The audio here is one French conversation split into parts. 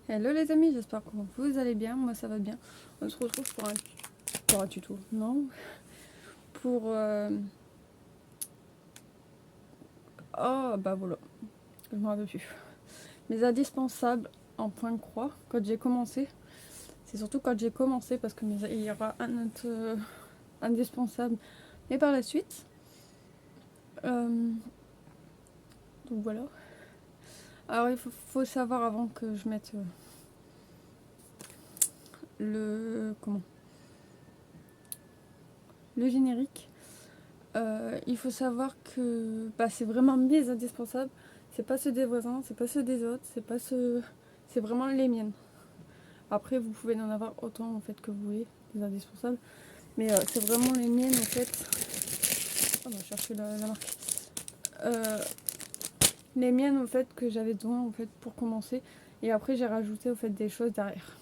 Hello les amis, j'espère que vous allez bien, moi ça va bien. On se retrouve pour un tuto, non, pour... Oh bah voilà, je me rappelle plus. Mes indispensables en point de croix, quand j'ai commencé. C'est surtout quand j'ai commencé parce que il y aura un autre indispensable, mais par la suite. Donc voilà. Alors il faut savoir avant que je mette comment le générique. Il faut savoir que bah, c'est vraiment mes indispensables. C'est pas ceux des voisins, c'est pas ceux des autres, c'est vraiment les miennes. Après, vous pouvez en avoir autant en fait que vous voulez, des indispensables. Mais c'est vraiment les miennes en fait. On va chercher la marque. Euh, les miennes en fait que j'avais besoin en fait pour commencer. Et après, j'ai rajouté en fait des choses derrière.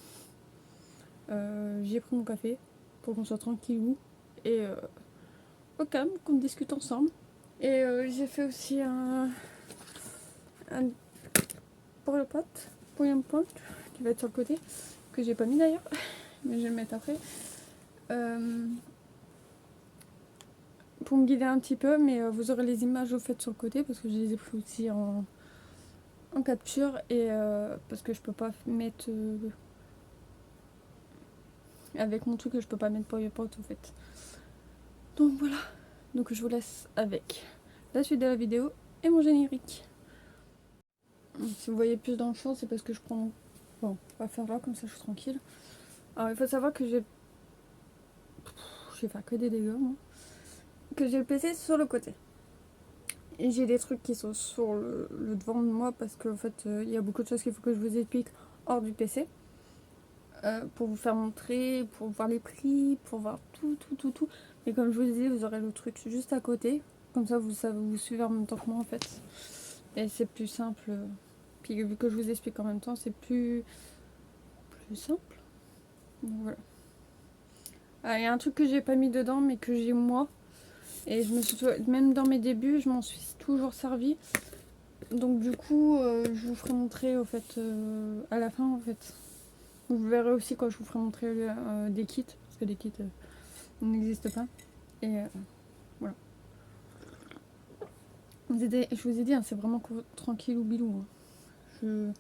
J'ai pris mon café pour qu'on soit tranquillou et au calme, qu'on discute ensemble. Et j'ai fait aussi un pour le pote, pour une pointe qui va être sur le côté, que j'ai pas mis d'ailleurs, mais je vais le mettre après. Pour me guider un petit peu, mais vous aurez les images au fait sur le côté parce que je les ai pris aussi en capture et parce que je peux pas mettre avec mon truc, je peux pas mettre PowerPoint au fait. Donc voilà, donc je vous laisse avec la suite de la vidéo et mon générique. Si vous voyez plus dans le champ, c'est parce que je prends. Bon, on va faire là, comme ça je suis tranquille. Alors il faut savoir que je vais faire que des dégâts, moi. Que j'ai le PC sur le côté. Et j'ai des trucs qui sont sur le devant de moi parce qu'en fait, il y a beaucoup de choses qu'il faut que je vous explique hors du PC. Pour vous faire montrer, pour voir les prix, pour voir tout. Et comme je vous disais, vous aurez le truc juste à côté. Comme ça, vous suivez en même temps que moi en fait. Et c'est plus simple. Puis vu que je vous explique en même temps, c'est plus simple. Donc voilà. Ah, il y a un truc que j'ai pas mis dedans, mais que j'ai moi. Et je me suis même dans mes débuts, je m'en suis toujours servi. Donc du coup, je vous ferai montrer au fait à la fin en fait. Vous verrez aussi quand je vous ferai montrer des kits, parce que des kits n'existent pas. Et voilà. Je vous ai dit, hein, c'est vraiment tranquille ou bilou. Hein.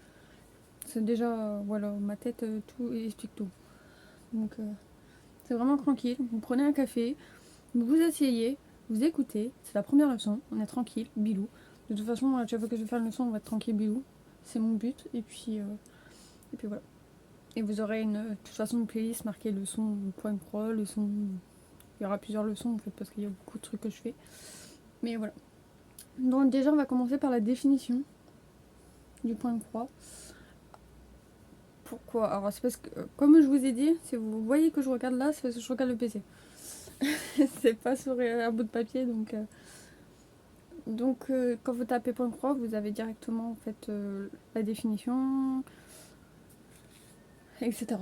C'est déjà, voilà, ma tête, tout explique tout. Donc c'est vraiment tranquille. Vous prenez un café, vous vous asseyez, vous écoutez. C'est la première leçon, on est tranquille, bilou. De toute façon, à chaque fois que je vais faire une leçon, on va être tranquille, bilou. C'est mon but. Et puis voilà. Et vous aurez de toute façon une playlist marquée leçon point croix, leçon. Il y aura plusieurs leçons en fait parce qu'il y a beaucoup de trucs que je fais. Mais voilà. Donc déjà on va commencer par la définition du point de croix. Pourquoi? Alors c'est parce que comme je vous ai dit, si vous voyez que je regarde là, c'est parce que je regarde le PC. C'est pas sur un bout de papier donc quand vous tapez point de croix, vous avez directement en fait la définition, etc.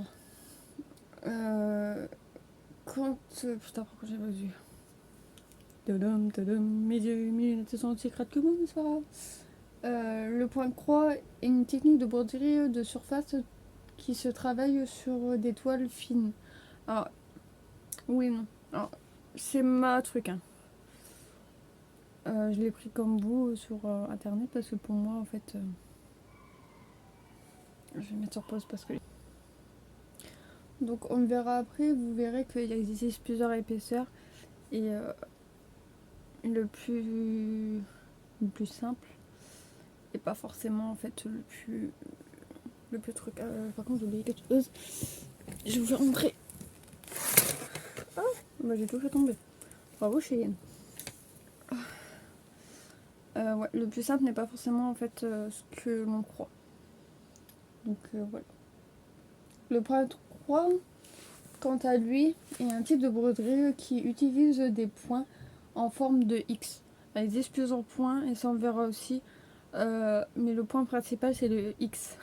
Quand putain pourquoi j'ai pas vu. Mes yeux, mes lunettes sont aussi crades que moi, mais c'est pas grave. Le point de croix est une technique de broderie de surface qui se travaille sur des toiles fines. Alors, oui, non. Alors, c'est ma truc. Hein. Je l'ai pris comme vous sur internet parce que pour moi, en fait, je vais mettre sur pause parce que. Donc, on le verra après. Vous verrez qu'il existe plusieurs épaisseurs et le plus simple et pas forcément en fait le plus truc. Par contre, j'ai oublié quelque chose. Je vais vous faire montrer. Ah, bah j'ai tout fait tomber. Bravo Cheyenne. Ouais, le plus simple n'est pas forcément en fait ce que l'on croit. Donc voilà. Le point de croix, quant à lui, est un type de broderie qui utilise des points en forme de X. Il existe plusieurs points et ça on le verra aussi. Mais le point principal c'est le X.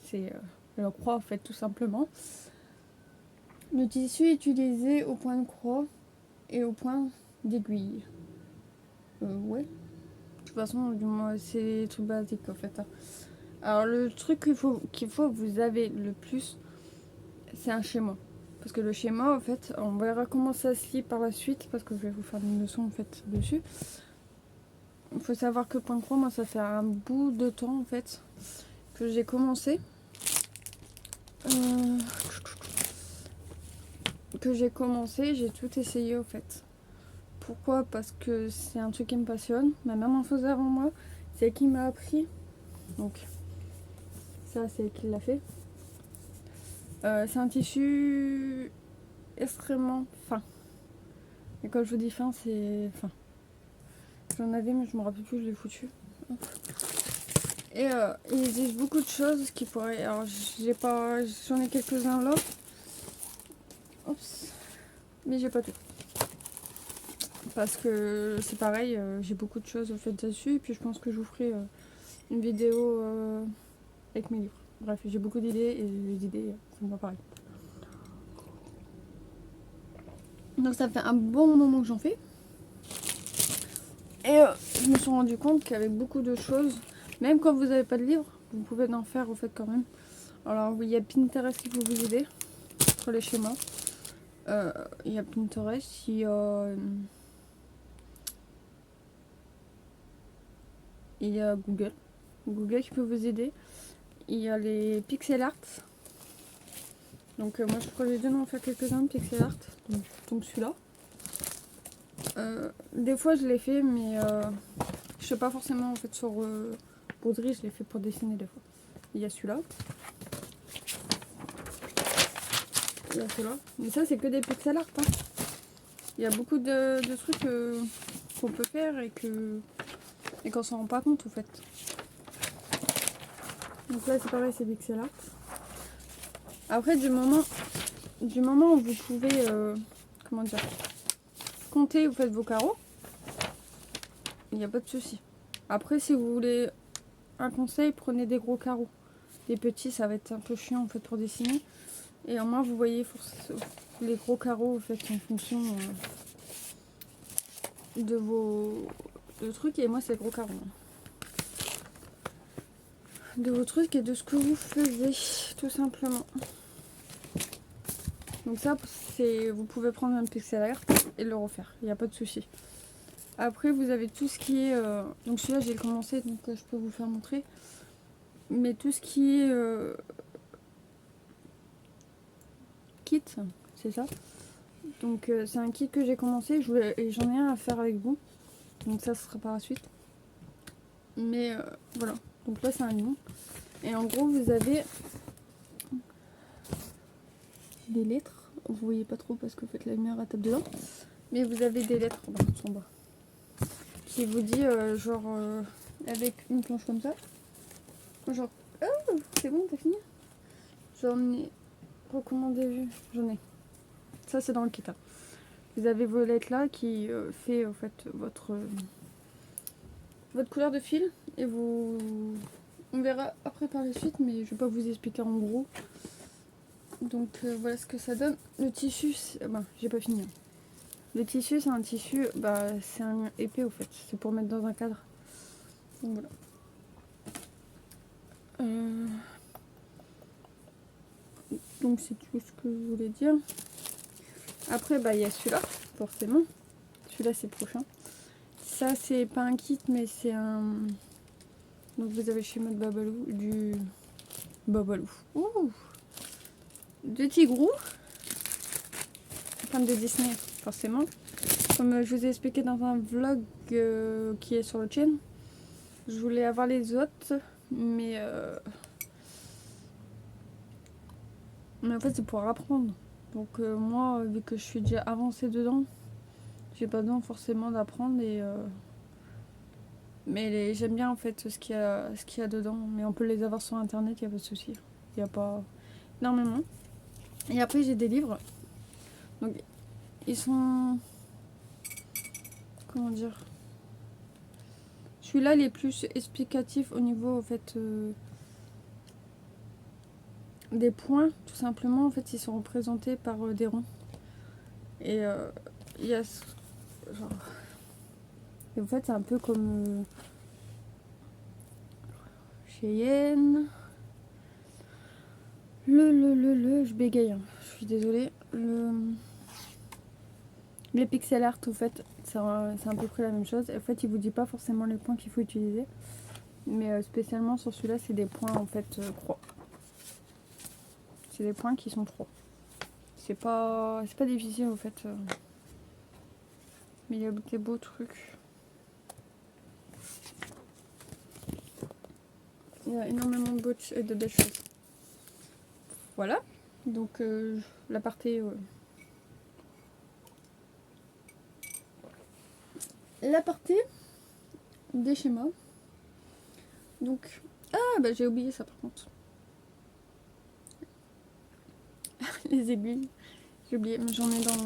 C'est la croix en fait tout simplement. Le tissu est utilisé au point de croix et au point d'aiguille. Ouais. De toute façon, du moins, c'est des trucs basiques en fait. Hein. Alors le truc qu'il faut que vous avez le plus, c'est un schéma. Parce que le schéma, en fait, on verra comment ça se lit par la suite, parce que je vais vous faire une leçon en fait dessus. Il faut savoir que point croix, moi ça fait un bout de temps en fait que j'ai commencé. J'ai tout essayé en fait. Pourquoi? Parce que c'est un truc qui me passionne. Ma maman faisait avant moi, c'est elle qui m'a appris. Donc ça c'est elle qui l'a fait. C'est un tissu extrêmement fin. Et quand je vous dis fin, c'est fin. J'en avais mais je me rappelle plus, je l'ai foutu. Et il existe beaucoup de choses qui pourraient. Alors j'en ai quelques-uns là. Oups. Mais j'ai pas tout. Parce que c'est pareil, j'ai beaucoup de choses faites dessus. Et puis je pense que je vous ferai une vidéo avec mes livres. Bref, j'ai beaucoup d'idées et les idées, c'est pas pareil. Donc ça fait un bon moment que j'en fais. Et je me suis rendu compte qu'avec beaucoup de choses, même quand vous n'avez pas de livre, vous pouvez en faire au fait quand même. Alors oui, il y a Pinterest qui peut vous aider pour les schémas. Il y a Pinterest, il y a Google. Google qui peut vous aider. Il y a les pixel art. Donc moi je crois que j'ai dû en faire quelques-uns de pixel art. Donc celui-là. Des fois je l'ai fait mais je sais pas forcément en fait sur broderie, je l'ai fait pour dessiner des fois. Il y a celui-là. Il y a celui-là. Mais ça c'est que des pixel art. Hein. Il y a beaucoup de trucs qu'on peut faire et qu'on s'en rend pas compte en fait. Donc là c'est pareil, c'est pixel art. Après du moment où vous pouvez comment dire, compter, vous faites vos carreaux, il n'y a pas de souci. Après si vous voulez un conseil, prenez des gros carreaux. Les petits ça va être un peu chiant en fait pour dessiner. Et en moins vous voyez les gros carreaux en fait en fonction de vos trucs. Et moi c'est gros carreaux. De vos trucs et de ce que vous faisiez tout simplement. Donc ça vous pouvez prendre un pixel art et le refaire, il n'y a pas de souci. Après vous avez tout ce qui est donc celui-là j'ai commencé donc je peux vous faire montrer, mais tout ce qui est kit, c'est ça. Donc c'est un kit que j'ai commencé et j'en ai un à faire avec vous, donc ça ce sera par la suite. Mais voilà, donc là c'est un lion et en gros vous avez des lettres. Vous voyez pas trop parce que vous faites la lumière à tape dedans, mais vous avez des lettres en bas qui vous dit genre avec une planche comme ça, genre oh c'est bon t'as fini, j'en ai recommandé, j'en ai, ça c'est dans le kit. Vous avez vos lettres là qui fait en fait votre couleur de fil et on verra après par la suite, mais je vais pas vous expliquer en gros. Donc voilà ce que ça donne. Le tissu, j'ai pas fini. Le tissu c'est un tissu, c'est un épais au fait, c'est pour mettre dans un cadre. Donc voilà. Donc c'est tout ce que je voulais dire. Après il y a celui-là, forcément. Celui-là c'est le prochain. Ça c'est pas un kit mais c'est un... Donc vous avez le schéma de Babalou, du Babalou. Ouh, de Tigrou. Fan de Disney, forcément. Comme je vous ai expliqué dans un vlog qui est sur le chaîne. Je voulais avoir les autres, mais en fait c'est pour apprendre. Donc moi, vu que je suis déjà avancée dedans, j'ai pas besoin forcément d'apprendre mais j'aime bien en fait ce qu'il y a dedans. Mais on peut les avoir sur internet, il n'y a pas de souci. Il n'y a pas énormément. Et après j'ai des livres. Donc ils sont... Comment dire, celui-là il est plus explicatif au niveau en fait des points, tout simplement. En fait ils sont représentés par des ronds. Et il y a genre... Et en fait c'est un peu comme... je Shein. Je bégaye, hein. Je suis désolée. Les pixel art, au fait, c'est à peu près la même chose. En fait, il vous dit pas forcément les points qu'il faut utiliser. Mais spécialement sur celui-là, c'est des points en fait croix. C'est des points qui sont croix. C'est pas difficile en fait. Mais il y a des beaux trucs. Il y a énormément de belles choses. Voilà. Donc l'aparté. L'aparté des schémas. Donc. Ah bah j'ai oublié ça par contre. Les aiguilles. J'ai oublié, mais j'en ai dans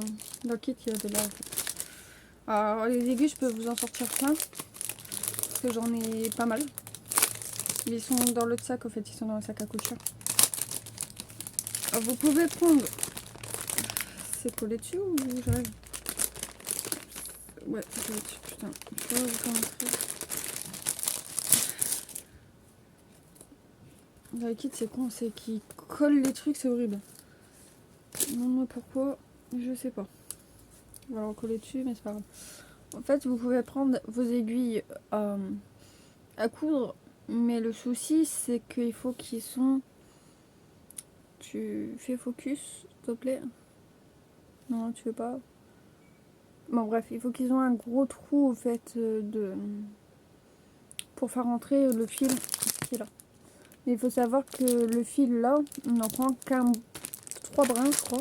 le kit, il y avait là en fait. Alors les aiguilles, je peux vous en sortir plein. Parce que j'en ai pas mal. Ils sont dans l'autre sac, en fait, ils sont dans le sac à couture. Alors, vous pouvez prendre... C'est collé dessus ou j'arrive? Ouais, c'est collé dessus, putain. Je vais vous faire montrer. Dans les kits, c'est con, c'est qu'ils collent les trucs, c'est horrible. Non, moi pourquoi, je sais pas. On va recoller dessus, mais c'est pas grave. En fait, vous pouvez prendre vos aiguilles à coudre, mais le souci, c'est qu'il faut qu'ils sont... Tu fais focus, s'il te plaît. Non, tu veux pas. Bon, bref, il faut qu'ils ont un gros trou, au fait, pour faire rentrer le fil qui est là. Mais il faut savoir que le fil, là, on n'en prend qu'un... 3 brins, je crois.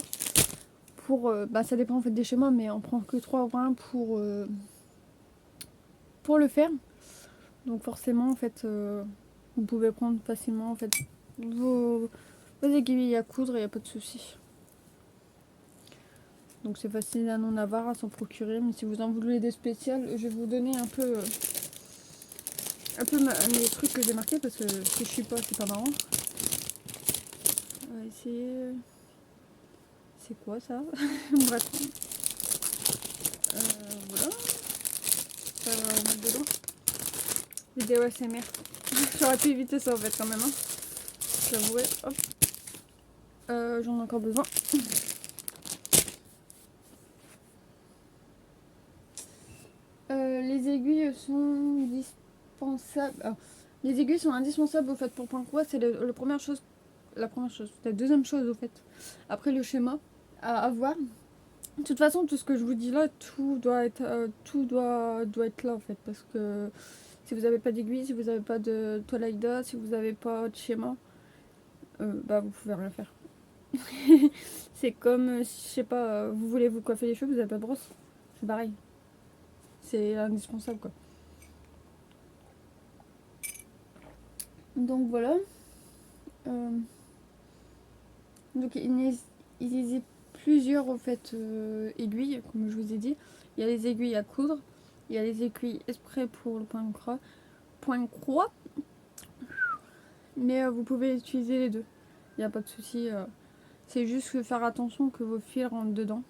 Pour... ça dépend, en fait, des schémas, mais on prend que 3 brins pour le faire. Donc, forcément, en fait, vous pouvez prendre facilement, en fait, vos aiguilles à coudre, il n'y a pas de souci. Donc c'est facile à en avoir, à s'en procurer. Mais si vous en voulez des spéciales, je vais vous donner un peu mes trucs que j'ai marqués. Parce que si je suis pas, c'est pas marrant. On va essayer... C'est quoi ça? Bref. Voilà. Ça va mettre dedans. Vidéo ASMR. J'aurais pu éviter ça en fait quand même. Hein. J'avouerai. Hop. J'en ai encore besoin. Les aiguilles sont indispensables. Alors, les aiguilles sont indispensables au fait pour point croix. C'est la première chose. La deuxième chose au fait. Après le schéma à avoir. De toute façon, tout ce que je vous dis là, tout doit être là en fait. Parce que si vous n'avez pas d'aiguille, si vous n'avez pas de toile d'eau, si vous n'avez pas de schéma, vous pouvez rien faire. C'est comme, je sais pas, vous voulez vous coiffer les cheveux, vous n'avez pas de brosse. C'est pareil. C'est indispensable quoi. Donc voilà. Donc il existe plusieurs en fait aiguilles, comme je vous ai dit. Il y a les aiguilles à coudre, il y a les aiguilles exprès pour le point croix. Mais vous pouvez utiliser les deux. Il n'y a pas de souci. C'est juste faire attention que vos fils rentrent dedans.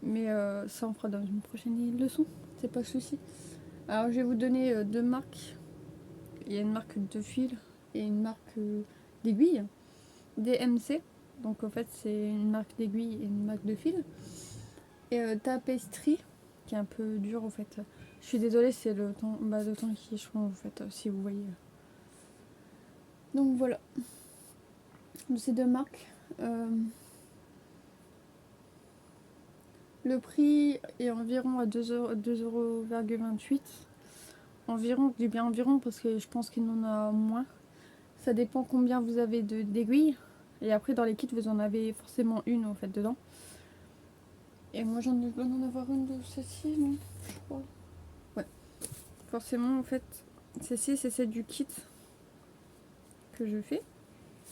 Mais ça on fera dans une prochaine leçon. C'est pas de souci. Alors je vais vous donner deux marques. Il y a une marque de fil et une marque d'aiguille. DMC. Donc en fait c'est une marque d'aiguille et une marque de fil. Et Tapestry qui est un peu dur en fait. Je suis désolée, c'est le temps qui change en fait, si vous voyez. Donc voilà. De ces deux marques. Le prix est environ à 2,28 €. Environ, je dis bien environ parce que je pense qu'il en a moins. Ça dépend combien vous avez d'aiguilles. Et après dans les kits vous en avez forcément une en fait dedans. Et moi j'en ai besoin d'en avoir une de celle-ci, non? Je crois. Ouais. Forcément en fait, celle-ci c'est celle du kit que je fais.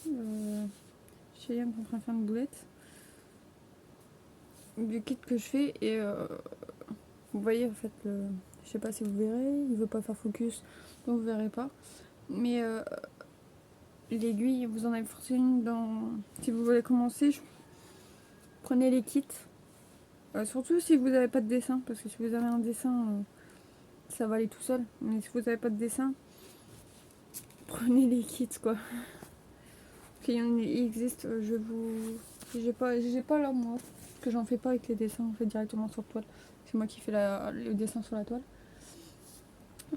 Je suis en train de faire une boulette. Du kit que je fais et vous voyez en fait je sais pas si vous verrez, il veut pas faire focus donc vous verrez pas, mais l'aiguille vous en avez forcément une dans, si vous voulez commencer, prenez les kits, surtout si vous n'avez pas de dessin, parce que si vous avez un dessin ça va aller tout seul, mais si vous n'avez pas de dessin, prenez les kits quoi. Il existe, je vous... J'ai pas là moi, parce que j'en fais pas avec les dessins, on fait directement sur toile. C'est moi qui fais le dessin sur la toile.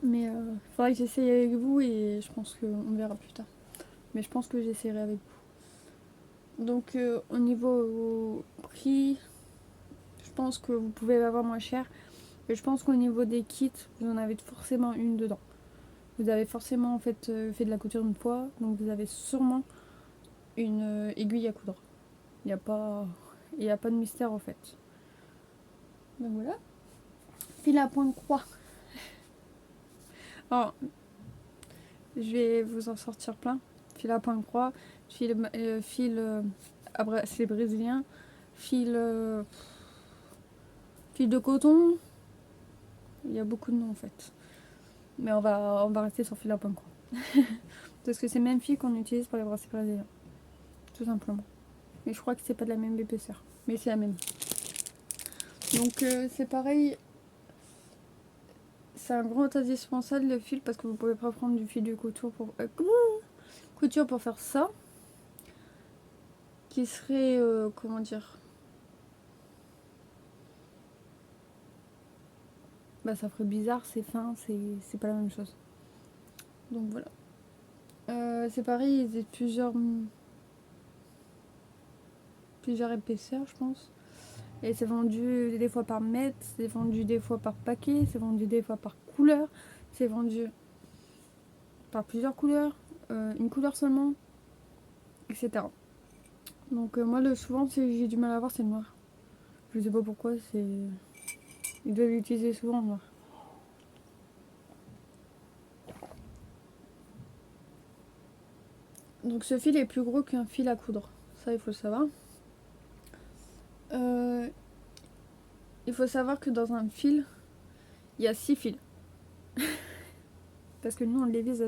Mais faudra que j'essaye avec vous et je pense qu'on verra plus tard. Mais je pense que j'essaierai avec vous. Donc au niveau prix, je pense que vous pouvez l'avoir moins cher. Et je pense qu'au niveau des kits, vous en avez forcément une dedans. Vous avez forcément en fait fait de la couture une fois, donc vous avez sûrement une aiguille à coudre. Il n'y a pas de mystère en fait. Donc voilà. Fil à point de croix. Alors, je vais vous en sortir plein. Fil à point de croix, fil à bracelet brésilien, fil de coton. Il y a beaucoup de noms en fait. Mais on va rester sur fil à point de croix. Parce que c'est le même fil qu'on utilise pour les bracelets brésiliens. Tout simplement. Mais je crois que c'est pas de la même épaisseur. Mais c'est la même. Donc c'est pareil. C'est un grand indispensable le fil parce que vous pouvez pas prendre du fil de couture pour faire ça. Qui serait comment dire, bah ça ferait bizarre, c'est fin, c'est pas la même chose. Donc voilà. C'est pareil, il y a plusieurs épaisseurs je pense. Et c'est vendu des fois par mètre, c'est vendu des fois par paquet, c'est vendu des fois par couleur, c'est vendu par plusieurs couleurs, une couleur seulement, etc. Donc moi souvent j'ai du mal à voir c'est le noir. Je sais pas pourquoi, ils doivent l'utiliser souvent le noir. Donc ce fil est plus gros qu'un fil à coudre, ça il faut le savoir. Il faut savoir que dans un fil, il y a 6 fils. Parce que nous on les divise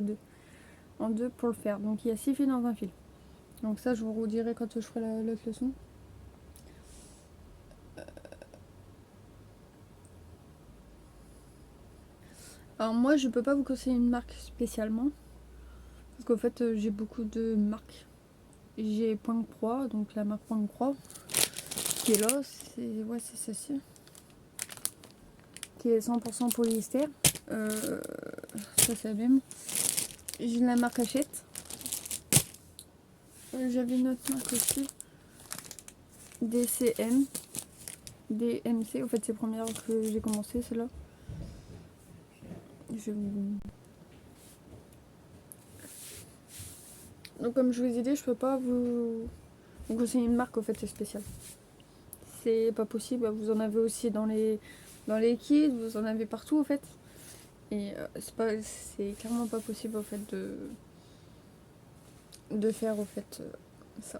en deux pour le faire. Donc il y a 6 fils dans un fil. Donc ça je vous redirai quand je ferai l'autre leçon. Alors moi je peux pas vous conseiller une marque spécialement. Parce qu'en fait j'ai beaucoup de marques. J'ai Point de Croix, donc la marque Point de Croix. Qui est là, c'est celle-ci. Qui est 100% polyester. Ça c'est la même. J'ai la marque Hachette. J'avais une autre marque aussi. DCM. DMC. En fait c'est la première que j'ai commencé celle-là. Donc comme je vous ai dit, je peux pas vous conseiller une marque, en fait c'est spécial. C'est pas possible, vous en avez aussi dans les kits, vous en avez partout en fait. Et c'est clairement pas possible en fait de faire en fait ça.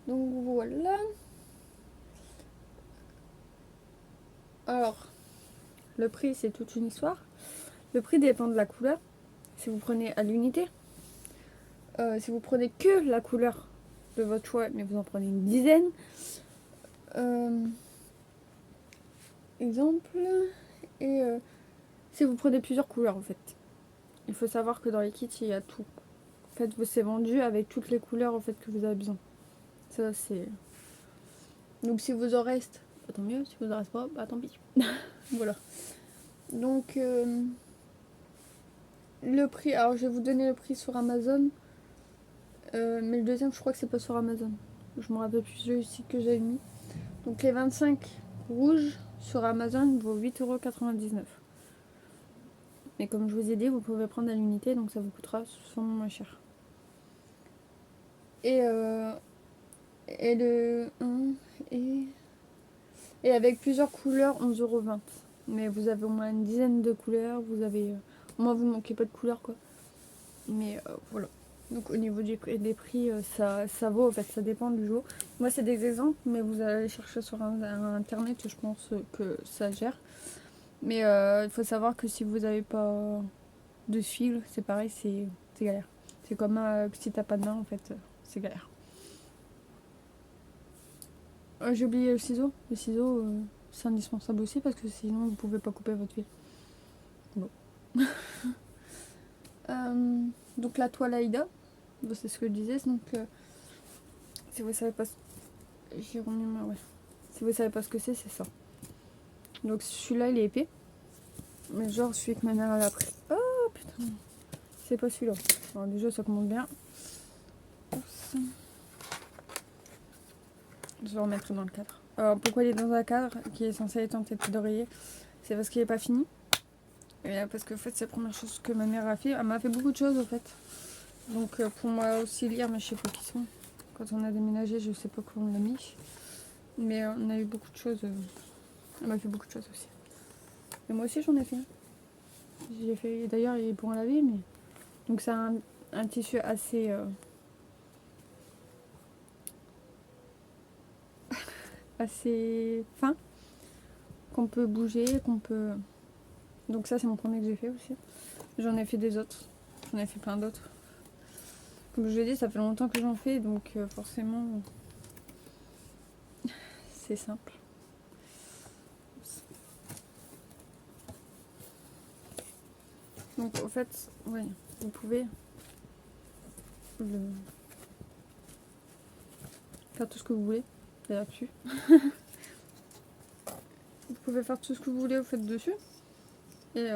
Donc voilà. Alors, le prix c'est toute une histoire. Le prix dépend de la couleur. Si vous prenez à l'unité, si vous prenez que la couleur de votre choix, mais vous en prenez une dizaine. Exemple. Et si vous prenez plusieurs couleurs en fait. Il faut savoir que dans les kits il y a tout. En fait c'est vendu avec toutes les couleurs en fait que vous avez besoin. Ça c'est. Donc si vous en reste, bah, tant mieux. Si vous en reste pas, bah tant pis. Voilà. Donc le prix, alors je vais vous donner le prix sur Amazon. Mais le deuxième je crois que c'est pas sur Amazon. Je me rappelle plus le site que j'avais mis. Donc les 25 rouges sur Amazon vaut 8,99 €. Mais comme je vous ai dit, vous pouvez prendre à l'unité, donc ça vous coûtera sûrement moins cher. Et le 1 et avec plusieurs couleurs, 11,20 €. Mais vous avez au moins une dizaine de couleurs, vous avez... au moins vous manquez pas de couleurs quoi. Mais voilà. Donc au niveau des prix, ça vaut en fait, ça dépend du jour. Moi c'est des exemples, mais vous allez chercher sur internet, je pense que ça gère. Mais il faut savoir que si vous n'avez pas de fil, c'est pareil, c'est galère. C'est comme si t'as pas de main en fait, c'est galère. J'ai oublié le ciseau. Le ciseau, c'est indispensable aussi parce que sinon vous pouvez pas couper votre fil. Bon. Donc la toile Aïda, bon, c'est ce que je disais. Donc si vous savez pas, j'ai remis ma, ouais. Si vous savez pas ce que c'est ça. Donc celui-là il est épais, mais genre celui que ma mère elle a pris. Oh putain, c'est pas celui-là. Alors déjà ça commence bien. Oups. Je vais remettre dans le cadre. Alors pourquoi il est dans un cadre qui est censé être en tête d'oreiller? C'est parce qu'il est pas fini. Et parce que en fait c'est la première chose que ma mère a fait. Elle m'a fait beaucoup de choses en fait. Donc pour moi aussi lire, mais je sais pas qui sont. Quand on a déménagé, je sais pas comment on l'a mis. Mais on a eu beaucoup de choses. Elle m'a fait beaucoup de choses aussi. Et moi aussi j'en ai fait. J'ai fait. D'ailleurs il est pour en laver, mais. Donc c'est un tissu assez. Assez fin. Qu'on peut bouger, qu'on peut. Donc ça c'est mon premier que j'ai fait aussi. J'en ai fait des autres. J'en ai fait plein d'autres. Comme je l'ai dit, ça fait longtemps que j'en fais, donc forcément c'est simple. Donc au fait, ouais, vous pouvez faire tout ce que vous voulez là-dessus. Vous pouvez faire tout ce que vous voulez au fait dessus. Et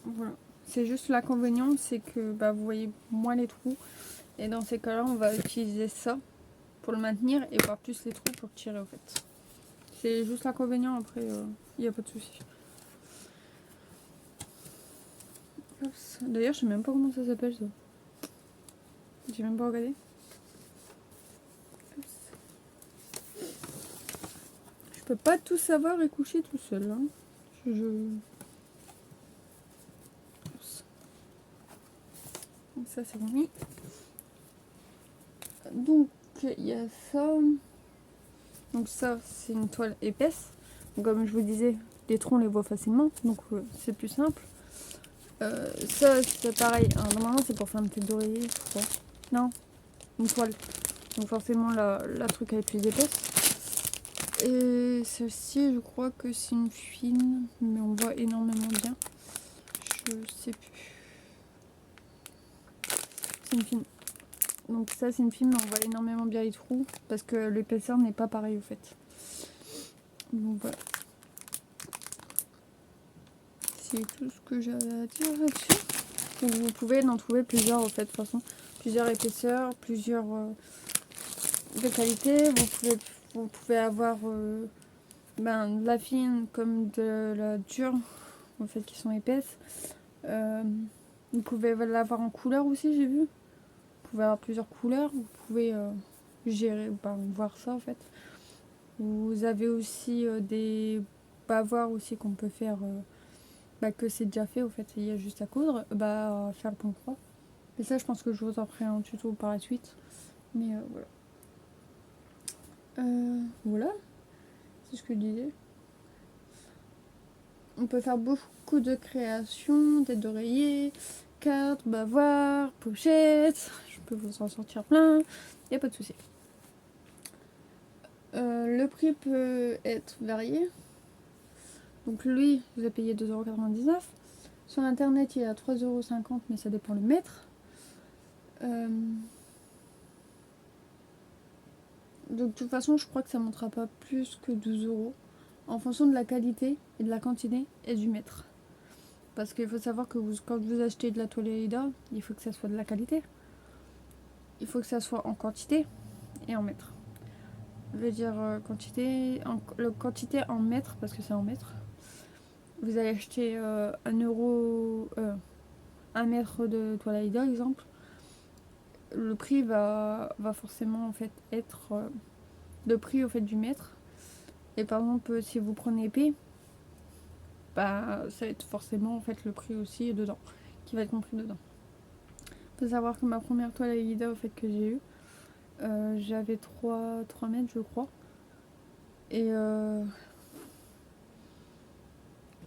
voilà. C'est juste l'inconvénient, c'est que bah, vous voyez moins les trous. Et dans ces cas-là, on va utiliser ça pour le maintenir et par plus les trous pour tirer au fait. C'est juste l'inconvénient, après il n'y a pas de souci. D'ailleurs, je sais même pas comment ça s'appelle ça. J'ai même pas regardé. Je peux pas tout savoir et coucher tout seul. Hein. Donc ça c'est remis. Donc il y a ça. Donc ça c'est une toile épaisse. Donc, comme je vous disais, les troncs on les voit facilement. Donc c'est plus simple. Ça c'est pareil. Alors, normalement c'est pour faire une tête d'oreiller, je crois. Non, une toile. Donc forcément la truc elle est plus épaisse. Et celle-ci je crois que c'est une fine. Mais on voit énormément bien. Je sais plus. C'est une fine. Donc ça c'est une fine mais on voit énormément bien les trous. Parce que l'épaisseur n'est pas pareil au fait. Donc voilà. C'est tout ce que j'avais à dire là-dessus. Vous pouvez en trouver plusieurs en fait, de toute façon. Plusieurs épaisseurs, plusieurs de qualité. Vous pouvez avoir de la fine comme de la dure, en fait, qui sont épaisses. Vous pouvez l'avoir en couleur aussi, j'ai vu. Vous pouvez avoir plusieurs couleurs. Vous pouvez gérer, voir ça en fait. Vous avez aussi des bavoirs aussi qu'on peut faire. Que c'est déjà fait au fait, il y a juste à coudre, faire le pont croix. Et ça je pense que je vous en ferai un tuto par la suite. Mais voilà, c'est ce que je disais. On peut faire beaucoup de créations, têtes d'oreiller, cartes, bavoirs, pochettes, je peux vous en sortir plein, il n'y a pas de souci. Le prix peut être varié. Donc lui, je vous ai payé 2,99 €. Sur internet, il est à 3,50 €, mais ça dépend le mètre. Donc de toute façon, je crois que ça ne montera pas plus que 12 € en fonction de la qualité et de la quantité et du mètre. Parce qu'il faut savoir que quand vous achetez de la toile Aïda, il faut que ça soit de la qualité. Il faut que ça soit en quantité et en mètre. Je veux dire quantité en mètres, parce que c'est en mètres. Vous allez acheter 1 mètre de toile Aïda, exemple. Le prix va forcément en fait être le prix au fait du mètre. Et par exemple, si vous prenez épais, ça va être forcément en fait le prix aussi dedans, qui va être compris dedans. Il faut savoir que ma première toile Aïda au fait que j'ai eue, j'avais 3 mètres je crois. Et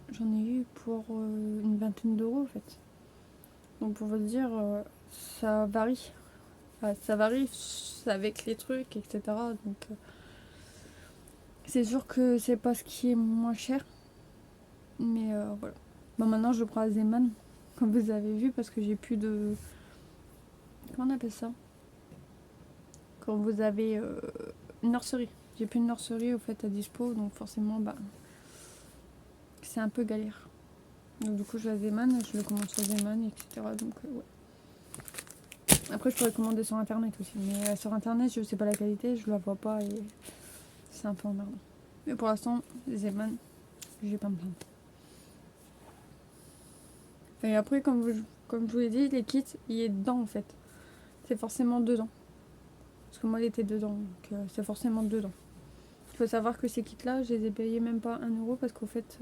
j'en ai eu pour une vingtaine d'euros en fait. Donc pour vous dire, ça varie. Ça varie avec les trucs, etc. Donc c'est sûr que c'est pas ce qui est moins cher. Mais voilà. Maintenant je le prends à Zeman. comme vous avez vu, parce que j'ai plus de... Comment on appelle ça? Quand vous avez une nurserie. J'ai plus de nurserie au fait à dispo, donc forcément bah c'est un peu galère. Donc du coup je la Zeman, je le commande sur Zeman, etc. Donc ouais. Après je pourrais commander sur internet aussi, mais sur internet je sais pas la qualité, je la vois pas et c'est un peu emmerdant. Mais pour l'instant, Zeman, je vais pas me plaindre. Et après comme je vous l'ai dit, les kits, il est dedans en fait. C'est forcément dedans. Parce que moi il était dedans, donc c'est forcément dedans. Il faut savoir que ces kits là, je les ai payés même pas 1 euro parce qu'au fait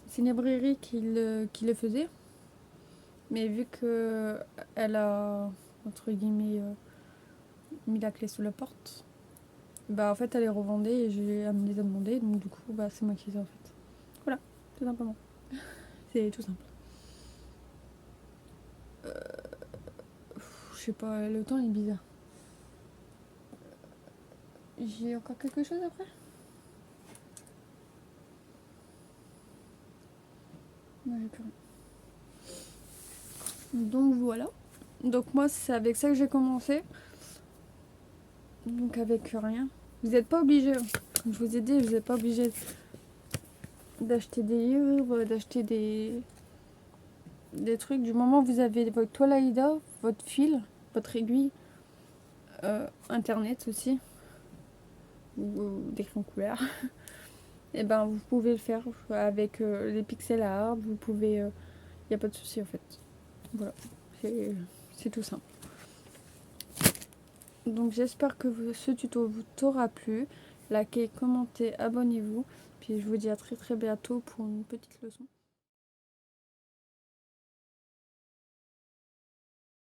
c'est une librairie qui le faisait. Mais vu que elle a entre guillemets mis la clé sous la porte, bah en fait elle les revendait et elle me les a demandé, donc du coup bah c'est moi qui les ai en fait. Voilà, tout simplement. C'est tout simple. Je sais pas, le temps est bizarre. J'ai encore quelque chose après? Non, j'ai plus rien. Donc voilà. Donc moi c'est avec ça que j'ai commencé. Donc avec rien. Vous n'êtes pas obligé, comme je vous ai dit, vous n'êtes pas obligé d'acheter des livres, d'acheter des trucs. Du moment où vous avez votre toile Aïda, votre fil, votre aiguille, internet aussi, ou des crayons couleur, et ben vous pouvez le faire avec les pixels art, vous pouvez, il n'y a pas de souci en fait. Voilà, c'est tout simple. Donc j'espère que ce tuto vous t'aura plu. Likez, commentez, abonnez-vous. Puis je vous dis à très très bientôt pour une petite leçon.